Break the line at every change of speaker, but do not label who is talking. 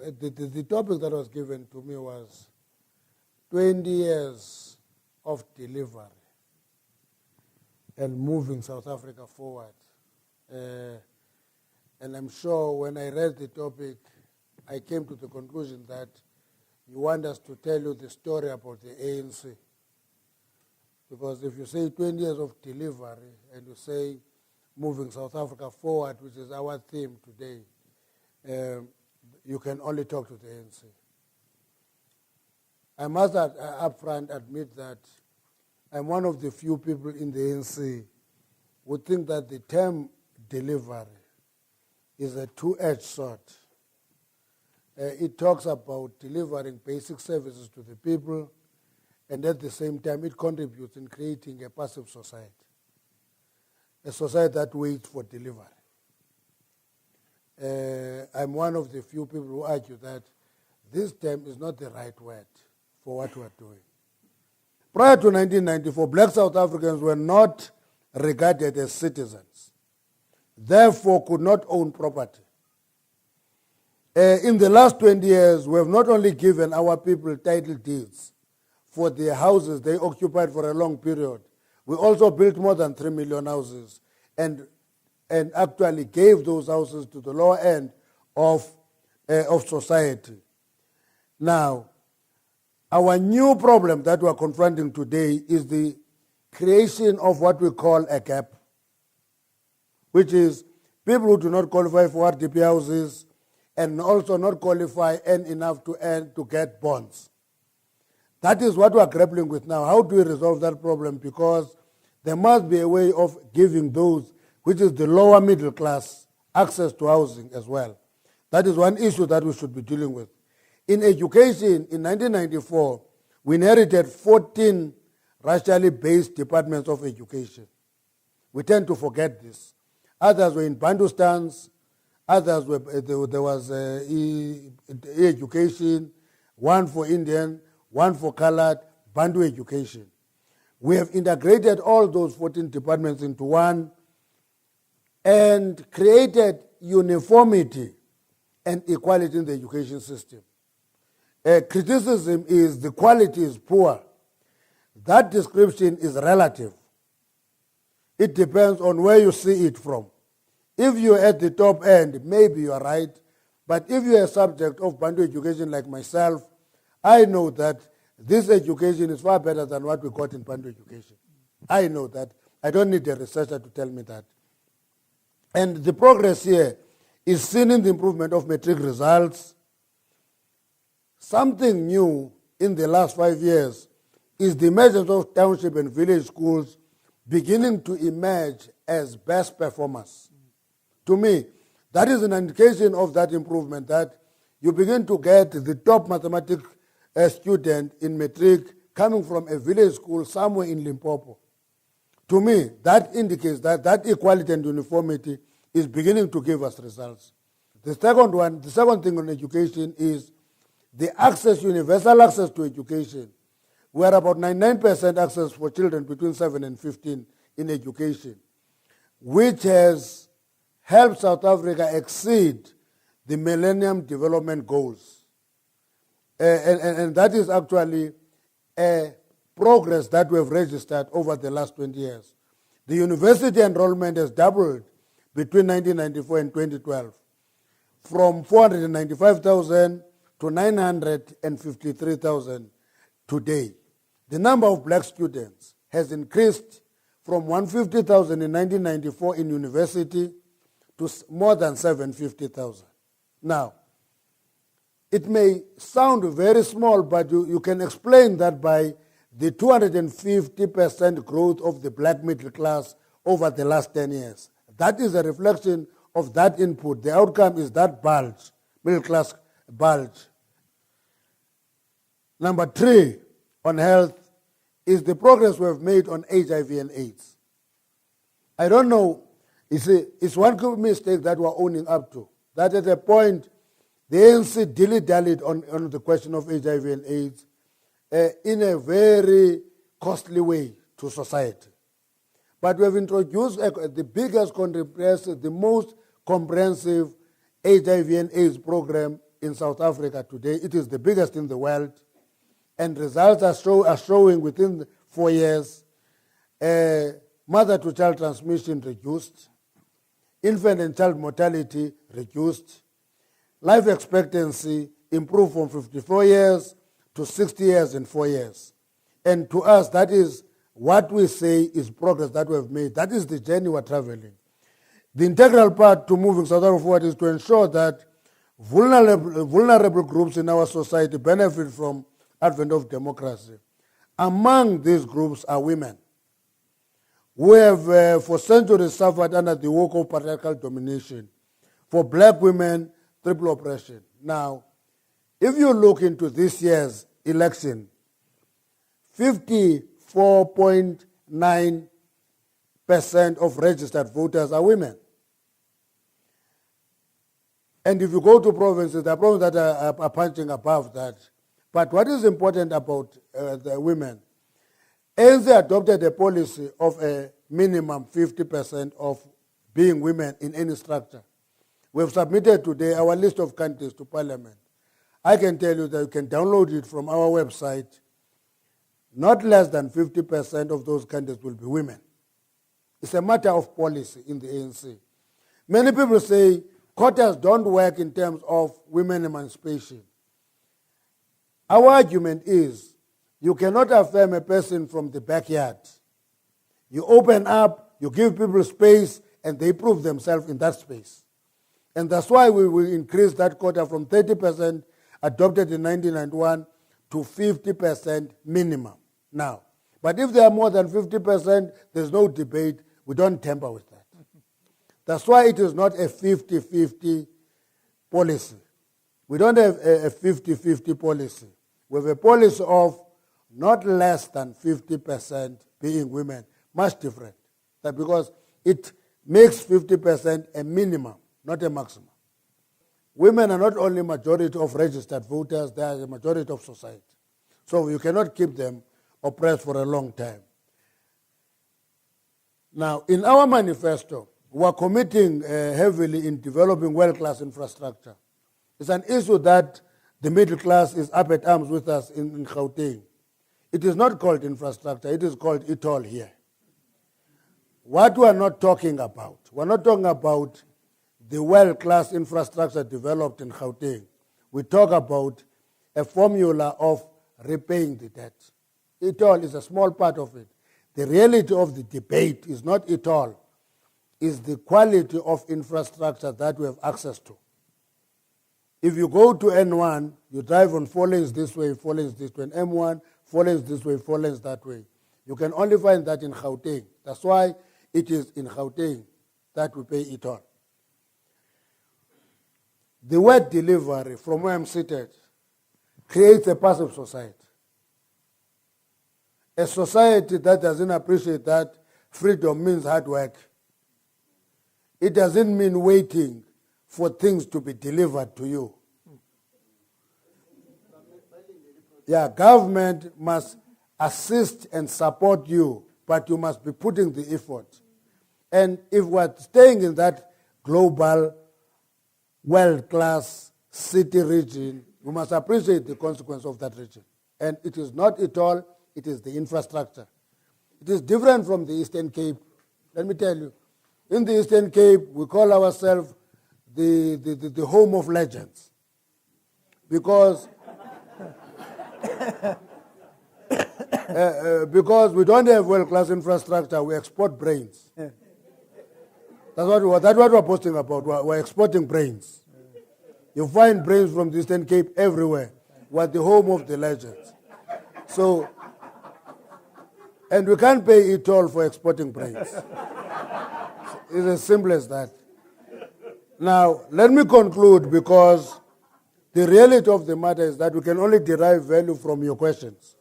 the topic that was given to me was 20 years of delivery and moving South Africa forward. And I'm sure when I read the topic, I came to the conclusion that you want us to tell you the story about the ANC. Because if you say 20 years of delivery and you say moving South Africa forward, which is our theme today, you can only talk to the ANC. I must upfront admit that I'm one of the few people in the ANC who think that the term delivery is a two-edged sword. It talks about delivering basic services to the people, and at the same time it contributes in creating a passive society, a society that waits for delivery. I'm one of the few people who argue that this term is not the right word for what we are doing. Prior to 1994, black South Africans were not regarded as citizens, therefore could not own property. In the last 20 years, we have not only given our people title deeds for their houses they occupied for a long period, we also built more than 3 million houses and actually gave those houses to the lower end of society. Now, our new problem that we are confronting today is the creation of what we call a gap, which is people who do not qualify for RDP houses and also not qualify and enough to get bonds. That is what we are grappling with now. How do we resolve that problem? Because there must be a way of giving those, which is the lower middle class, access to housing as well. That is one issue that we should be dealing with. In education, in 1994, we inherited 14 racially based departments of education. We tend to forget this. Others were in Bandustans, others were, there was education, one for Indian, one for colored, Bantu education. We have integrated all those 14 departments into one and created uniformity and equality in the education system. Criticism is the quality is poor. That description is relative. It depends on where you see it from. If you're at the top end, maybe you're right. But if you're a subject of Bantu education like myself, I know that this education is far better than what we got in Bantu education. I know that. I don't need a researcher to tell me that. And the progress here is seen in the improvement of matric results. Something new in the last 5 years is the emergence of township and village schools beginning to emerge as best performers. To me, that is an indication of that improvement, that you begin to get the top mathematics student in matric coming from a village school somewhere in Limpopo. To me, that indicates that equality and uniformity is beginning to give us results. The second thing on education is the universal access to education. We are about 99% access for children between 7 and 15 in education, which has helped South Africa exceed the Millennium Development Goals. And that is actually a progress that we have registered over the last 20 years. The university enrollment has doubled between 1994 and 2012, from 495,000 to 953,000 today. The number of black students has increased from 150,000 in 1994 in university to more than 750,000. Now, it may sound very small, but you can explain that by the 250% growth of the black middle class over the last 10 years. That is a reflection of that input. The outcome is that bulge, middle class bulge. Number 3 on health is the progress we have made on HIV and AIDS. I don't know, it's one mistake that we're owning up to, that at a point the ANC dilly-dallied on the question of HIV and AIDS in a very costly way to society. But we have introduced the biggest comprehensive, the most comprehensive HIV and AIDS program in South Africa today. It is the biggest in the world. And results are showing within 4 years, mother-to-child transmission reduced, infant and child mortality reduced, life expectancy improved from 54 years to 60 years in 4 years. And to us, that is what we say is progress that we have made. That is the journey we're traveling. The integral part to moving South Africa forward is to ensure that vulnerable groups in our society benefit from advent of democracy. Among these groups are women, who have for centuries suffered under the yoke of patriarchal domination. For black women, triple oppression. Now, if you look into this year's election, 54.9% of registered voters are women. And if you go to provinces, there are provinces that are punching above that. But what is important about the women, ANC adopted a policy of a minimum 50% of being women in any structure. We have submitted today our list of candidates to Parliament. I can tell you that you can download it from our website. Not less than 50% of those candidates will be women. It's a matter of policy in the ANC. Many people say quotas don't work in terms of women emancipation. Our argument is you cannot affirm a person from the backyard. You open up, you give people space, and they prove themselves in that space. And that's why we will increase that quota from 30% adopted in 1991 to 50% minimum now. But if there are more than 50%, there's no debate. We don't tamper with that. That's why it is not a 50-50 policy. We don't have a 50-50 policy. We have a policy of not less than 50% being women, much different. That because it makes 50% a minimum, not a maximum. Women are not only majority of registered voters, they are the majority of society. So you cannot keep them oppressed for a long time. Now, in our manifesto, we are committing heavily in developing world-class infrastructure. It's an issue that the middle class is up at arms with us in Gauteng. It is not called infrastructure, it is called it all here. What we are not talking about, we're not talking about the world-class infrastructure developed in Gauteng. We talk about a formula of repaying the debt. It all is a small part of it. The reality of the debate is not it all, is the quality of infrastructure that we have access to. If you go to N1, you drive on 4 lanes this way, 4 lanes this way, and M1, 4 lanes this way, 4 lanes that way. You can only find that in Gauteng. That's why it is in Gauteng that we pay it all. The word delivery, from where I'm seated, creates a passive society. A society that doesn't appreciate that freedom means hard work. It doesn't mean waiting for things to be delivered to you. Yeah, government must assist and support you, but you must be putting the effort. And if we're staying in that global, world-class city region, we must appreciate the consequence of that region. And it is not it all, it is the infrastructure. It is different from the Eastern Cape. Let me tell you, in the Eastern Cape, we call ourselves the home of legends. Because we don't have world-class infrastructure, we export brains. That's what we're posting about. We're exporting brains. You find brains from the Eastern Cape everywhere. We're the home of the legends. So, and we can't pay it all for exporting brains. It's as simple as that. Now, let me conclude, because the reality of the matter is that we can only derive value from your questions.